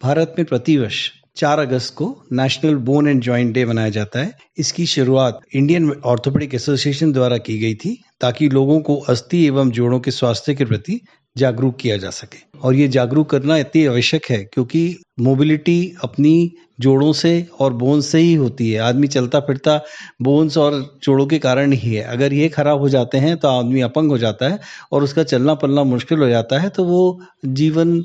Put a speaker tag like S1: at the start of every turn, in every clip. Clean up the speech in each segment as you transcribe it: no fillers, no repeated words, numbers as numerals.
S1: भारत में प्रतिवर्ष 4 अगस्त को national bone and joint day मनाया जाता है। इसकी शुरुआत इंडियन ऑर्थोपेडिक एसोसिएशन द्वारा की गई थी ताकि लोगों को अस्थि एवं जोड़ों के स्वास्थ्य के प्रति जागरूक किया जा सके। और ये जागरूक करना इतनी आवश्यक है क्योंकि मोबिलिटी अपनी जोड़ों से और बोन्स से ही होती है। आदमी चलता फिरता बोन्स और जोड़ों के कारण ही है। अगर ये खराब हो जाते हैं तो आदमी अपंग हो जाता है और उसका चलना पलना मुश्किल हो जाता है, तो वो जीवन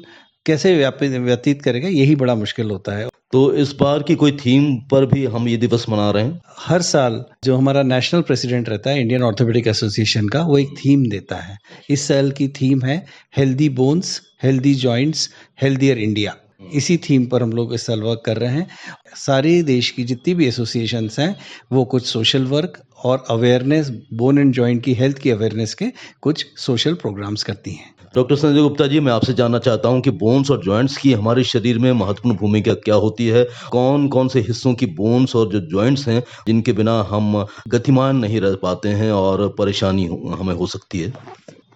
S1: कैसे व्यतीत करेगा, यही बड़ा मुश्किल होता है।
S2: तो इस बार की कोई थीम पर भी हम ये दिवस मना रहे हैं?
S1: हर साल जो हमारा नेशनल प्रेसिडेंट रहता है इंडियन ऑर्थोपेडिक एसोसिएशन का, वो एक थीम देता है। इस साल की थीम है healthy bones, healthy joints, healthier India. इसी थीम पर हम लोग इस साल वर्क कर रहे हैं। सारे देश की जितनी भी एसोसिएशंस हैं वो कुछ सोशल वर्क और अवेयरनेस, बोन एंड जॉइंट की हेल्थ की अवेयरनेस के कुछ सोशल प्रोग्राम्स करती हैं।
S2: डॉक्टर संजय गुप्ता जी, मैं आपसे जानना चाहता हूं कि बोन्स और जॉइंट्स की हमारे शरीर में महत्वपूर्ण भूमिका क्या होती है? कौन कौन से हिस्सों की बोन्स और जो जॉइंट्स हैं जिनके बिना हम गतिमान नहीं रह पाते हैं और परेशानी हमें हो सकती है?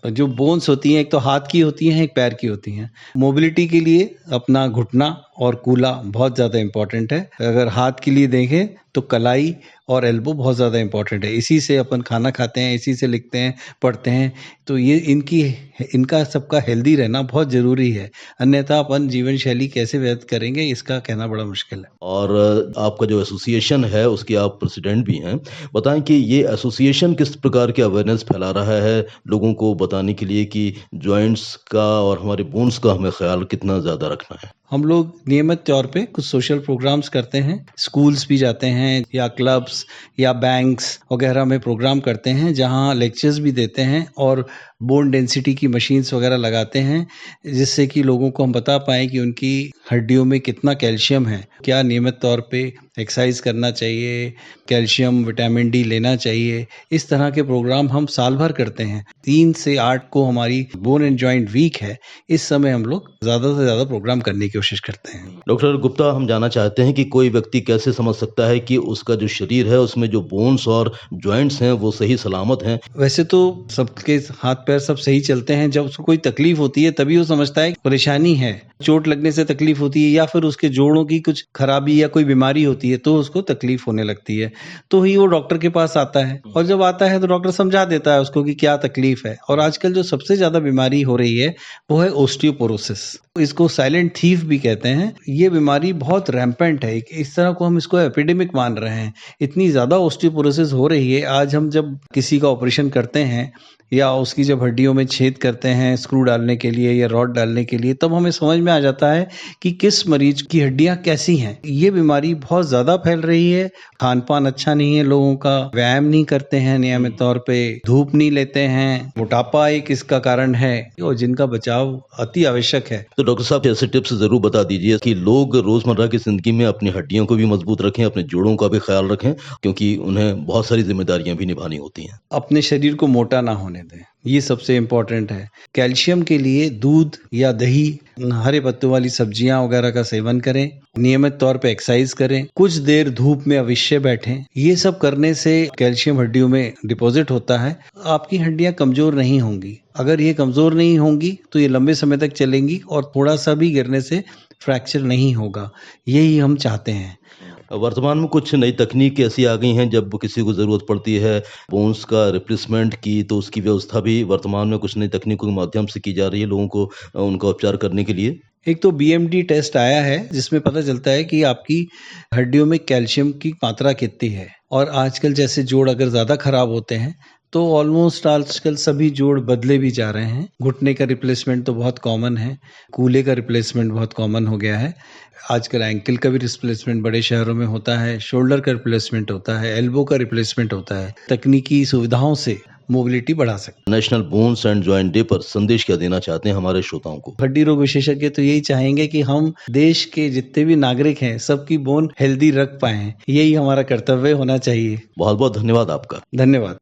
S1: जो बोन्स होती हैं, एक तो हाथ की होती हैं, एक पैर की होती हैं। मोबिलिटी के लिए अपना घुटना और कूल्हा बहुत ज़्यादा इम्पोर्टेंट है। अगर हाथ के लिए देखें तो कलाई और एल्बो बहुत ज़्यादा इम्पोर्टेंट है। इसी से अपन खाना खाते हैं, इसी से लिखते हैं, पढ़ते हैं। तो ये इनका सबका हेल्दी रहना बहुत ज़रूरी है। अन्यथा अपन जीवन शैली कैसे व्यतीत करेंगे, इसका कहना बड़ा मुश्किल है।
S2: और आपका जो एसोसिएशन है उसके आप प्रेसिडेंट भी हैं। बताएं कि ये एसोसिएशन किस प्रकार की अवेयरनेस फैला रहा है लोगों को बताने के लिए कि जॉइंट्स का और हमारे बोन्स का हमें ख्याल कितना ज़्यादा रखना है?
S1: हम लोग नियमित तौर पे कुछ सोशल प्रोग्राम्स करते हैं। स्कूल्स भी जाते हैं या क्लब्स या बैंक्स वगैरह में प्रोग्राम करते हैं, जहां लेक्चर्स भी देते हैं और बोन डेंसिटी की मशीन्स वगैरह लगाते हैं, जिससे कि लोगों को हम बता पाएँ कि उनकी हड्डियों में कितना कैल्शियम है, क्या नियमित तौर पे एक्सरसाइज करना चाहिए, कैल्शियम, विटामिन डी लेना चाहिए। इस तरह के प्रोग्राम हम साल भर करते हैं। 3 से 8 को हमारी बोन एंड जॉइंट वीक है। इस समय हम लोग ज़्यादा से ज़्यादा प्रोग्राम करने की कोशिश करते हैं।
S2: डॉक्टर गुप्ता, हम जानना चाहते हैं कि कोई व्यक्ति कैसे समझ सकता है कि उसका जो शरीर है उसमें जो बोन्स और जॉइंट्स हैं वो सही सलामत हैं?
S1: वैसे तो सबके हाथ पैर सब सही चलते हैं। जब उसको कोई तकलीफ होती है तभी वो समझता है कि परेशानी है। चोट लगने से तकलीफ होती है या फिर उसके जोड़ों की कुछ खराबी या कोई बीमारी होती है तो उसको तकलीफ होने लगती है, तो ही वो डॉक्टर के पास आता है। और जब आता है तो डॉक्टर समझा देता है उसको कि क्या तकलीफ है। और आजकल जो सबसे ज्यादा बीमारी हो रही है वो है ओस्टियोपोरोसिस। इसको साइलेंट थीफ भी कहते हैं। ये बीमारी बहुत रैम्पेंट है। इस तरह को हम इसको एपिडेमिक मान रहे हैं। इतनी ज्यादा ओस्टियोपोरोसिस हो रही है। आज हम जब किसी का ऑपरेशन करते हैं या उसकी जब हड्डियों में छेद करते हैं स्क्रू डालने के लिए या रॉड डालने के लिए, तब हमें समझ में आ जाता है कि किस मरीज की हड्डियां कैसी हैं। ये बीमारी बहुत ज्यादा फैल रही है। खान पान अच्छा नहीं है लोगों का, व्यायाम नहीं करते हैं नियमित तौर पे, धूप नहीं लेते हैं, मोटापा एक इसका कारण है और जिनका बचाव अति आवश्यक है।
S2: तो डॉक्टर साहब, ऐसे टिप्स जरूर बता दीजिए कि लोग रोजमर्रा की जिंदगी में अपनी हड्डियों को भी मजबूत रखें, अपने जोड़ों का भी ख्याल रखें, क्योंकि उन्हें बहुत सारी जिम्मेदारियां भी निभानी होती हैं।
S1: अपने शरीर को मोटा ना होने दें, ये सबसे इम्पोर्टेंट है। कैल्शियम के लिए दूध या दही, हरे पत्तों वाली सब्जियां वगैरह का सेवन करें। नियमित तौर पे एक्सरसाइज करें। कुछ देर धूप में अवश्य बैठें। ये सब करने से कैल्शियम हड्डियों में डिपॉजिट होता है। आपकी हड्डियां कमजोर नहीं होंगी। अगर ये कमजोर नहीं होंगी तो ये लंबे समय तक चलेंगी और थोड़ा सा भी गिरने से फ्रैक्चर नहीं होगा। यही हम चाहते हैं।
S2: वर्तमान में कुछ नई तकनीक ऐसी आ गई हैं, जब किसी को ज़रूरत पड़ती है बोन्स का रिप्लेसमेंट की, तो उसकी व्यवस्था भी वर्तमान में कुछ नई तकनीकों के माध्यम से की जा रही है लोगों को उनका उपचार करने के लिए।
S1: एक तो बीएमडी टेस्ट आया है जिसमें पता चलता है कि आपकी हड्डियों में कैल्शियम की मात्रा कितनी है। और आजकल जैसे जोड़ अगर ज़्यादा खराब होते हैं तो ऑलमोस्ट आजकल सभी जोड़ बदले भी जा रहे हैं। घुटने का रिप्लेसमेंट तो बहुत कॉमन है, कूल्हे का रिप्लेसमेंट बहुत कॉमन हो गया है। आजकल एंकल का भी रिप्लेसमेंट बड़े शहरों में होता है, शोल्डर का रिप्लेसमेंट होता है, एल्बो का रिप्लेसमेंट होता है। तकनीकी सुविधाओं से मोबिलिटी बढ़ा सकते।
S2: National bones and joint day पर संदेश क्या देना चाहते हैं हमारे श्रोताओं को?
S1: हड्डी रोग विशेषज्ञ तो यही चाहेंगे कि हम देश के जितने भी नागरिक हैं सबकी बोन हेल्दी रख पाएं। यही हमारा कर्तव्य होना चाहिए।
S2: बहुत बहुत धन्यवाद आपका।
S1: धन्यवाद।